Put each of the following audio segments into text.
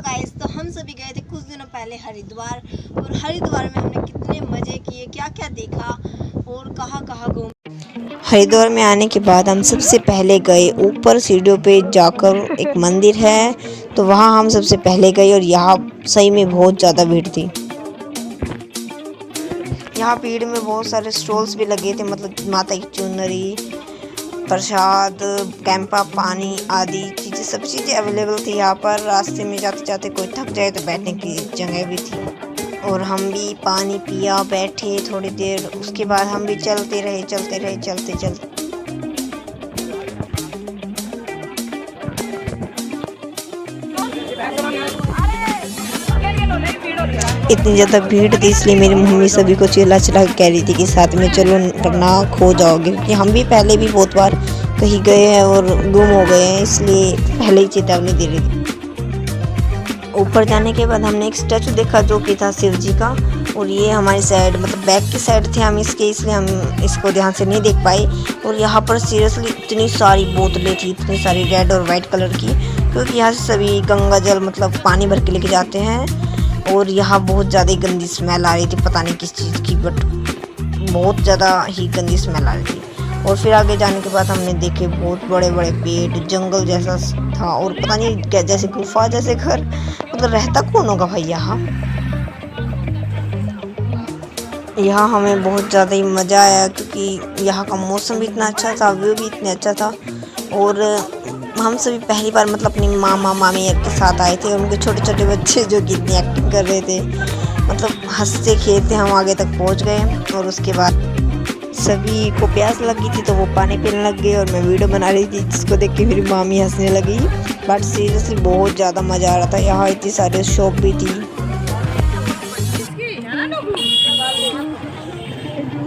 Guys, तो हम सभी गए थे कुछ दिनों पहले हरिद्वार। और हरिद्वार में हमने कितने मज़े किए, क्या क्या देखा और कहाँ कहाँ घूमे। हरिद्वार में आने के बाद हम सबसे पहले गए ऊपर सीढ़ियों पे जाकर, एक मंदिर है तो वहाँ हम सबसे पहले गए। और यहाँ सही में बहुत ज़्यादा भीड़ थी। यहाँ भीड़ में बहुत सारे स्टॉल्स भी लगे थे, मतलब माता की चुनरी, प्रसाद, कैंपा, पानी आदि चीज़ें, सब चीज़ें अवेलेबल थी यहाँ पर। रास्ते में जाते जाते कोई थक जाए तो बैठने की जगह भी थी। और हम भी पानी पिया, बैठे थोड़ी देर, उसके बाद हम भी चलते रहे चलते। इतनी ज़्यादा भीड़ थी इसलिए मेरी मम्मी सभी को चिल्ला चिल्ला कह रही थी कि साथ में चलो वरना खो जाओगे, क्योंकि हम भी पहले भी बहुत बार कहीं गए हैं और गुम हो गए हैं, इसलिए पहले ही चेतावनी दे रही थी। ऊपर जाने के बाद हमने एक स्टैचू देखा जो कि था शिव जी का। और ये हमारी साइड, मतलब बैक की साइड थे हम इसके, इसलिए हम इसको ध्यान से नहीं देख पाए। और यहाँ पर सीरियसली इतनी सारी बोतलें थी, इतनी सारी रेड और वाइट कलर की, क्योंकि यहाँ से सभी गंगा जल मतलब पानी भर के लेके जाते हैं। और यहाँ बहुत ज़्यादा ही गंदी स्मेल आ रही थी, पता नहीं किस चीज़ की, बट बहुत ज़्यादा ही गंदी स्मेल आ रही थी। और फिर आगे जाने के बाद हमने देखे बहुत बड़े बड़े पेड़, जंगल जैसा था, और पता नहीं क्या, जैसे गुफा जैसे घर, मतलब रहता कौन होगा भाई यहाँ। हमें बहुत ज़्यादा ही मज़ा आया, क्योंकि यहाँ का मौसम भी इतना अच्छा था, व्यू भी इतना अच्छा था। और हम सभी पहली बार मतलब अपनी मामा मामी के साथ आए थे, और उनके छोटे छोटे बच्चे जो कि इतनी एक्टिंग कर रहे थे, मतलब हंसते खेलते हम आगे तक पहुंच गए। और उसके बाद सभी को प्यास लगी थी तो वो पानी पीने लग गए, और मैं वीडियो बना रही थी जिसको देख के मेरी मामी हंसने लगी। बट सीरियसली बहुत ज़्यादा मज़ा आ रहा था। यहाँ इतनी सारी शॉप भी थी।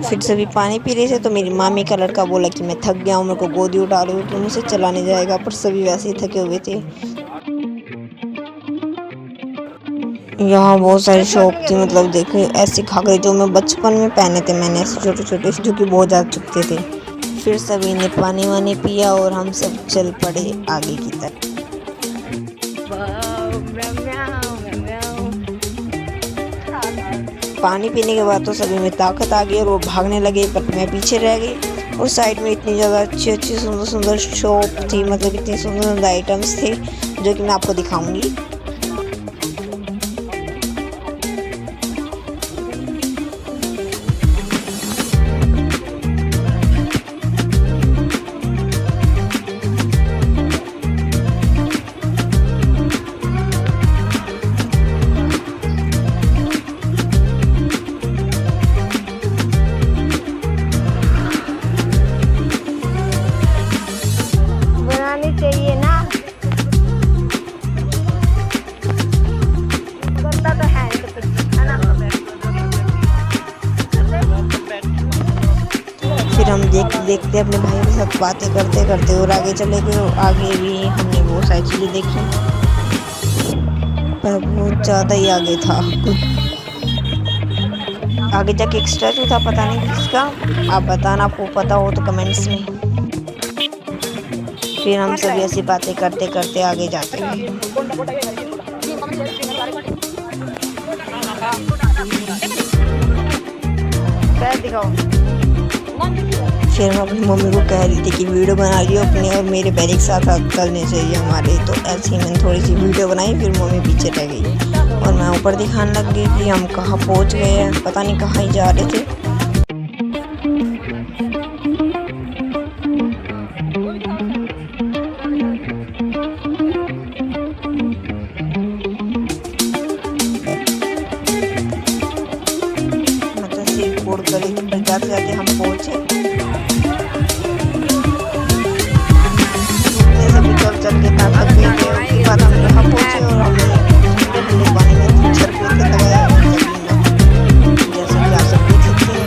फिर सभी पानी पी रहे थे तो मेरी मामी का लड़का बोला कि मैं थक गया हूँ, मेरे को गोदी उठा लो, तो मुझसे चला नहीं जाएगा। पर सभी वैसे ही थके हुए थे। यहाँ बहुत सारी शॉप थी, मतलब देखे ऐसे घाघरे जो मैं बचपन में पहने थे मैंने, ऐसे छोटे छोटे जो कि बहुत ज़्यादा चुभते थे। फिर सभी ने पानी वानी पिया और हम सब चल पड़े आगे की तरफ। पानी पीने के बाद तो सभी में ताकत आ गई और वो भागने लगे, पर मैं पीछे रह गई। और साइड में इतनी ज़्यादा अच्छी सुंदर सुंदर शॉप थी, मतलब इतनी सुंदर सुंदर आइटम्स थे जो कि मैं आपको दिखाऊंगी। चाहिए ना, बंदा तो है ना। फिर हम देखते अपने भाइयों के साथ बातें करते करते और आगे चले गए। और आगे भी हमने बहुत सारी चीज़ें देखी, पर बहुत ज़्यादा ही आगे था। आगे जाके एक स्टैचू था, पता नहीं किसका, आप बताना, आपको पता हो तो कमेंट्स में। फिर हम सभी ऐसी बातें करते करते आगे जाते हैं। फिर हम अपनी मम्मी को कह रही थी कि वीडियो बना रही हो अपने और मेरे बैग के साथ चलने चाहिए हमारे। तो ऐसे ही मैंने थोड़ी सी वीडियो बनाई, फिर मम्मी पीछे रह गई और मैं ऊपर दिखाने लग गई कि हम कहाँ पहुँच गए हैं, पता नहीं कहाँ ही जा रहे थे। जाते जाते हम पहुँचे, सभी चल के थक गए थे। उसके बाद हम यहाँ पहुँचे और हमने ठंडे पानी में 3 लगाया, जैसे कि आप सब देख सकते हैं।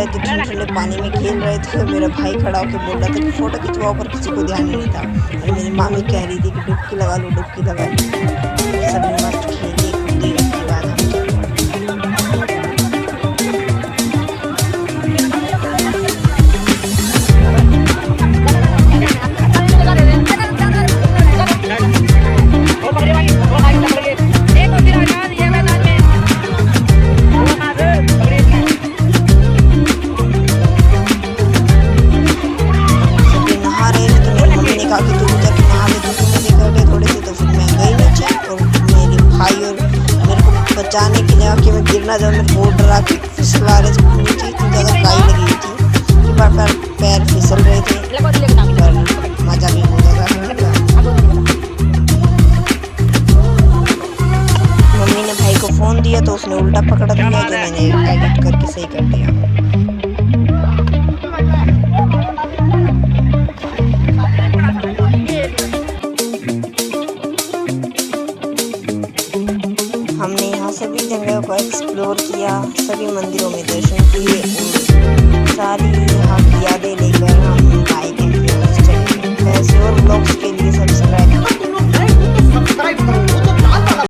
रहे थे, ठंडे ठंडे पानी में खेल रहे थे और मेरा भाई खड़ा होकर बोल रहा था कि फ़ोटो खिंचवाओ, पर किसी को ध्यान ही नहीं था। और मेरी मामी कह रही थी कि डुबकी लगा लो, डुबकी लगा लो। सभी मस्त खेले कूदे, उसके बाद हम बचाने के लिए कि मैं गिर ना जाऊँ, मैं बहुत डरा के फिसला रहे थे नीचे, इतनी ज़्यादा काई लगी हुई थी कि बार बार पैर फिसल रहे थे, पर मज़ा भी बहुत ज़्यादा। मम्मी ने भाई को फ़ोन दिया तो उसने उल्टा पकड़ा दिया, जो मैंने एडिट करके सही कर दिया। हमने यहाँ सभी जगह को एक्सप्लोर किया, सभी मंदिरों में दर्शन किए और